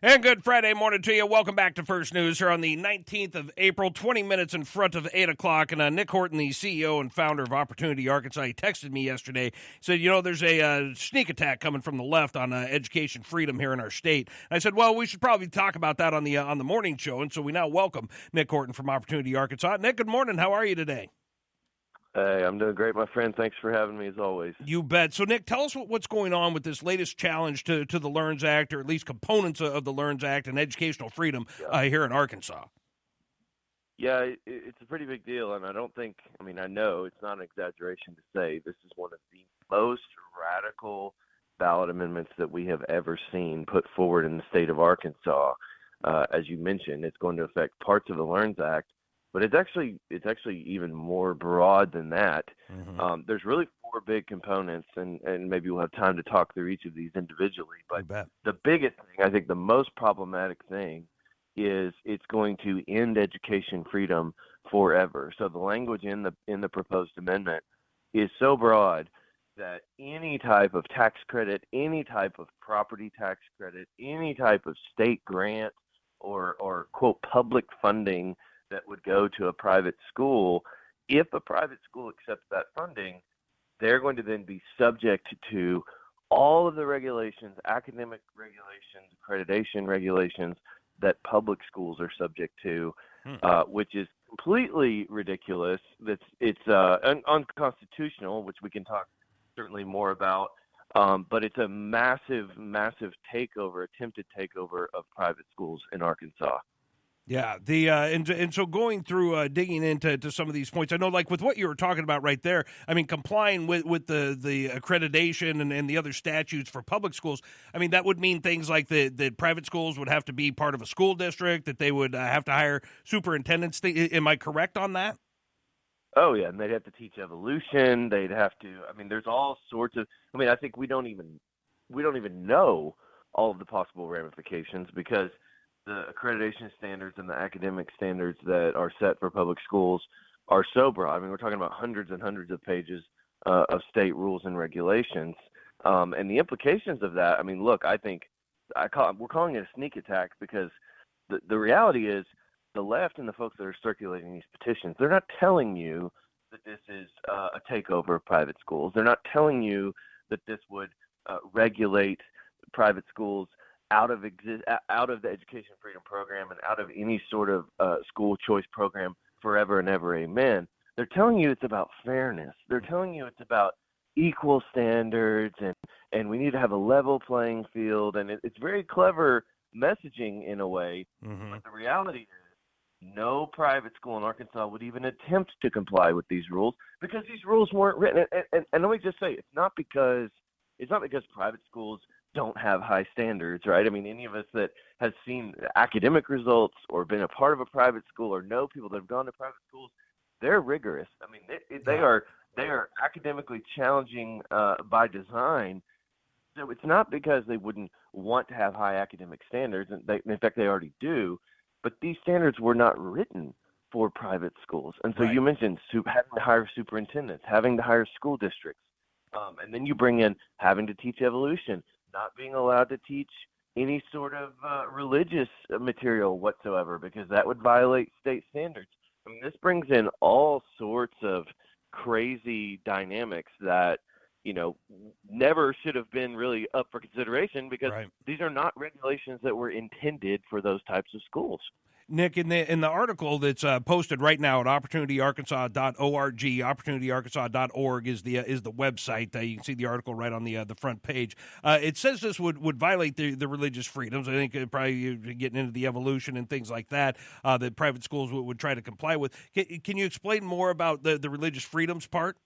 And good Friday morning to you. Welcome back to First News here on the 19th of April, 20 minutes in front of 8 o'clock. And Nic Horton, the CEO and founder of Opportunity Arkansas, he texted me yesterday. He said, there's a sneak attack coming from the left on education freedom here in our state. And I said, well, we should probably talk about that on the morning show. And so we now welcome Nic Horton from Opportunity Arkansas. Nic, good morning. How are you today? Hey, I'm doing great, my friend. Thanks for having me, as always. You bet. So, Nic, tell us what's going on with this latest challenge to the LEARNS Act, or at least components of the LEARNS Act and educational freedom here in Arkansas. Yeah, it's a pretty big deal, and I know it's not an exaggeration to say this is one of the most radical ballot amendments that we have ever seen put forward in the state of Arkansas. As you mentioned, it's going to affect parts of the LEARNS Act, but it's actually even more broad than that. Mm-hmm. There's really four big components, and maybe we'll have time to talk through each of these individually. But the biggest thing, I think the most problematic thing, is it's going to end education freedom forever. So the language in the proposed amendment is so broad that any type of tax credit, any type of property tax credit, any type of state grant or quote public funding that would go to a private school, if a private school accepts that funding, they're going to then be subject to all of the regulations, academic regulations, accreditation regulations that public schools are subject to, which is completely ridiculous. It's unconstitutional, which we can talk certainly more about, but it's a massive, massive attempted takeover of private schools in Arkansas. Yeah, and so going through digging into some of these points, I know, like with what you were talking about right there, I mean, complying with the accreditation and the other statutes for public schools, I mean, that would mean things like that private schools would have to be part of a school district, that they would have to hire superintendents. Am I correct on that? Oh, yeah, and they'd have to teach evolution. They'd have to, there's all sorts of, I think we don't even know all of the possible ramifications, because the accreditation standards and the academic standards that are set for public schools are so broad. We're talking about hundreds and hundreds of pages of state rules and regulations. And the implications of that, look, I think we're calling it a sneak attack, because the reality is the left and the folks that are circulating these petitions, they're not telling you that this is a takeover of private schools. They're not telling you that this would regulate private schools out of the education freedom program and out of any sort of school choice program forever and ever, amen. They're telling you it's about fairness. They're telling you it's about equal standards, and we need to have a level playing field, and it's very clever messaging in a way. Mm-hmm. But the reality is no private school in Arkansas would even attempt to comply with these rules, because these rules weren't written. And let me just say, it's not because private schools don't have high standards, right? Any of us that has seen academic results or been a part of a private school or know people that have gone to private schools, they're rigorous. They are academically challenging by design. So it's not because they wouldn't want to have high academic standards, and in fact they already do, but these standards were not written for private schools. And so You mentioned having to hire superintendents, having to hire school districts, and then you bring in having to teach evolution, not being allowed to teach any sort of religious material whatsoever, because that would violate state standards. This brings in all sorts of crazy dynamics that, never should have been really up for consideration, because these are not regulations that were intended for those types of schools. Nic, in the article that's posted right now at opportunityarkansas.org, opportunityarkansas.org is the website. You can see the article right on the front page. It says this would violate the religious freedoms. I think probably getting into the evolution and things like that that private schools would try to comply with. Can you explain more about the religious freedoms part?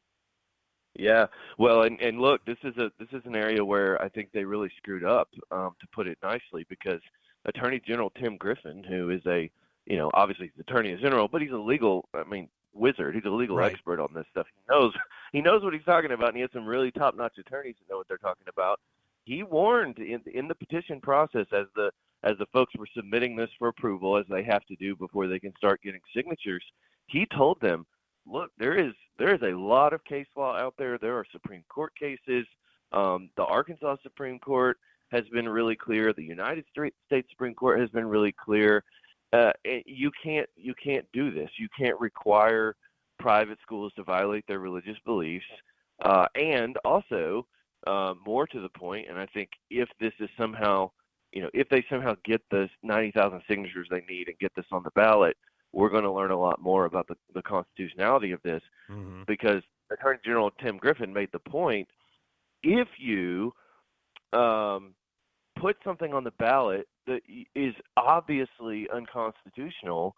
Yeah, well, and look, this is an area where I think they really screwed up, to put it nicely, because Attorney General Tim Griffin, who is obviously he's Attorney General, but he's a legal, wizard. He's a legal expert on this stuff. He knows what he's talking about, and he has some really top-notch attorneys that know what they're talking about. He warned in the petition process, as the folks were submitting this for approval, as they have to do before they can start getting signatures. He told them, look, there is a lot of case law out there. There are Supreme Court cases. The Arkansas Supreme Court has been really clear. The United States Supreme Court has been really clear. You can't do this. You can't require private schools to violate their religious beliefs. And also, more to the point, and I think if this is somehow, if they somehow get the 90,000 signatures they need and get this on the ballot, we're going to learn a lot more about the constitutionality of this, because Attorney General Tim Griffin made the point, if you put something on the ballot that is obviously unconstitutional,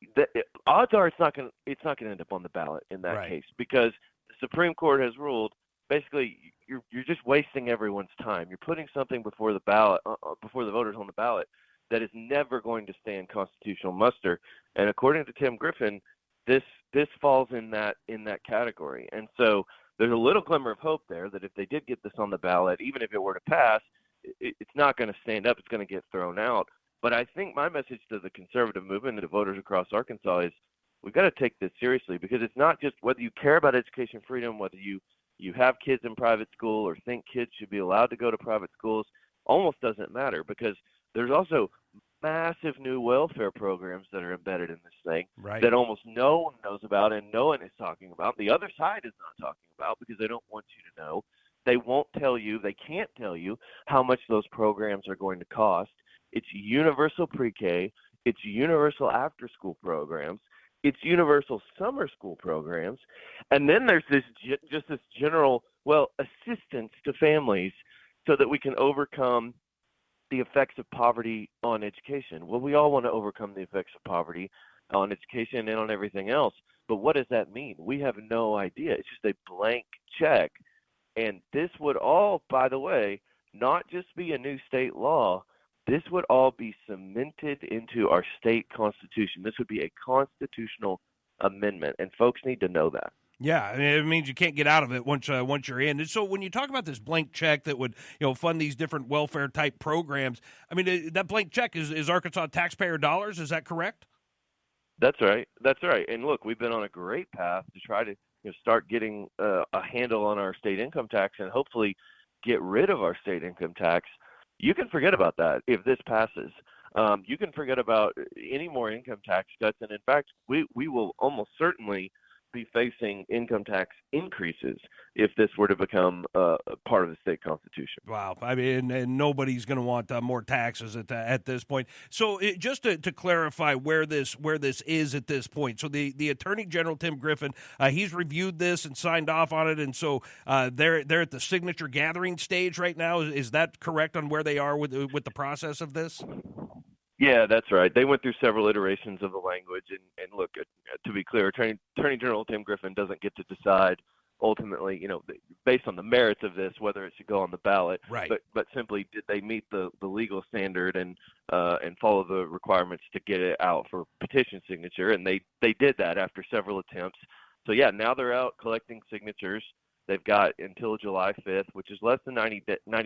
odds are it's not going to end up on the ballot in that case, because the Supreme Court has ruled basically you're just wasting everyone's time. You're putting something before the ballot, before the voters on the ballot, that is never going to stand constitutional muster. And according to Tim Griffin, this falls in that category. And so there's a little glimmer of hope there that if they did get this on the ballot, even if it were to pass, it's not going to stand up. It's going to get thrown out. But I think my message to the conservative movement and to voters across Arkansas is we've got to take this seriously, because it's not just whether you care about education freedom, whether you have kids in private school or think kids should be allowed to go to private schools, almost doesn't matter, because there's also massive new welfare programs that are embedded in this thing that almost no one knows about and no one is talking about. The other side is not talking about because they don't want you to know. They won't tell you, they can't tell you how much those programs are going to cost. It's universal pre-K, it's universal after-school programs, it's universal summer school programs, and then there's this general, assistance to families so that we can overcome the effects of poverty on education. Well, we all want to overcome the effects of poverty on education and on everything else, but what does that mean? We have no idea. It's just a blank check. And this would all, by the way, not just be a new state law, this would all be cemented into our state constitution. This would be a constitutional amendment, and folks need to know that. Yeah, I mean, it means you can't get out of it once you're in. And so when you talk about this blank check that would fund these different welfare type programs, I mean, that blank check is Arkansas taxpayer dollars. Is that correct? That's right. That's right. And look, we've been on a great path to try to start getting a handle on our state income tax and hopefully get rid of our state income tax. You can forget about that if this passes. You can forget about any more income tax cuts. And in fact, we will almost certainly be facing income tax increases if this were to become part of the state constitution. Wow. I mean, and nobody's going to want more taxes at this point. So just to clarify where this is at this point. So the Attorney General, Tim Griffin, he's reviewed this and signed off on it. And so they're at the signature gathering stage right now. Is that correct on where they are with the process of this? Yeah, that's right. They went through several iterations of the language, and look, to be clear, Attorney General Tim Griffin doesn't get to decide ultimately, based on the merits of this, whether it should go on the ballot. Right. But simply, did they meet the legal standard and follow the requirements to get it out for petition signature? And they did that after several attempts. So yeah, now they're out collecting signatures. They've got until July 5th, which is less than 90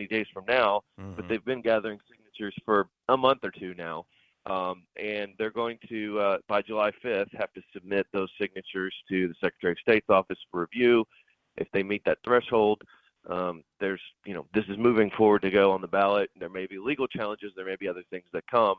days from now, but they've been gathering signatures for a month or two now. And they're going to, by July 5th, have to submit those signatures to the Secretary of State's office for review. If they meet that threshold, this is moving forward to go on the ballot. There may be legal challenges. There may be other things that come,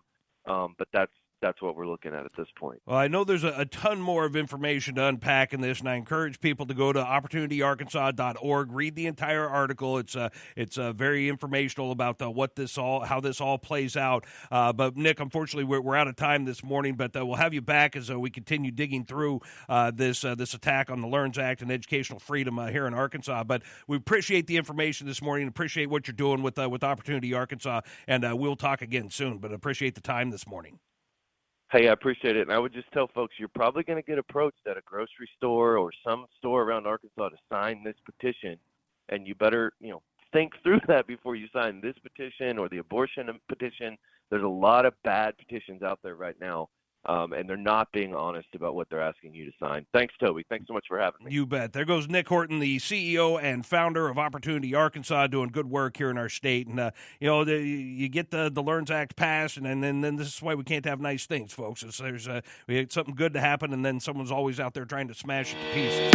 but that's what we're looking at this point. Well, I know there's a ton more of information to unpack in this, and I encourage people to go to opportunityarkansas.org, read the entire article. It's very informational about how this all plays out. But Nick, unfortunately, we're out of time this morning, but we'll have you back as we continue digging through this attack on the LEARNS Act and educational freedom here in Arkansas. But we appreciate the information this morning, appreciate what you're doing with Opportunity Arkansas, and we'll talk again soon. But appreciate the time this morning. Hey, I appreciate it. And I would just tell folks, you're probably going to get approached at a grocery store or some store around Arkansas to sign this petition. And you better, think through that before you sign this petition or the abortion petition. There's a lot of bad petitions out there right now. And they're not being honest about what they're asking you to sign. Thanks, Toby. Thanks so much for having me. You bet. There goes Nic Horton, the CEO and founder of Opportunity Arkansas, doing good work here in our state. And, you get the LEARNS Act passed, and then this is why we can't have nice things, folks. We had something good to happen, and then someone's always out there trying to smash it to pieces.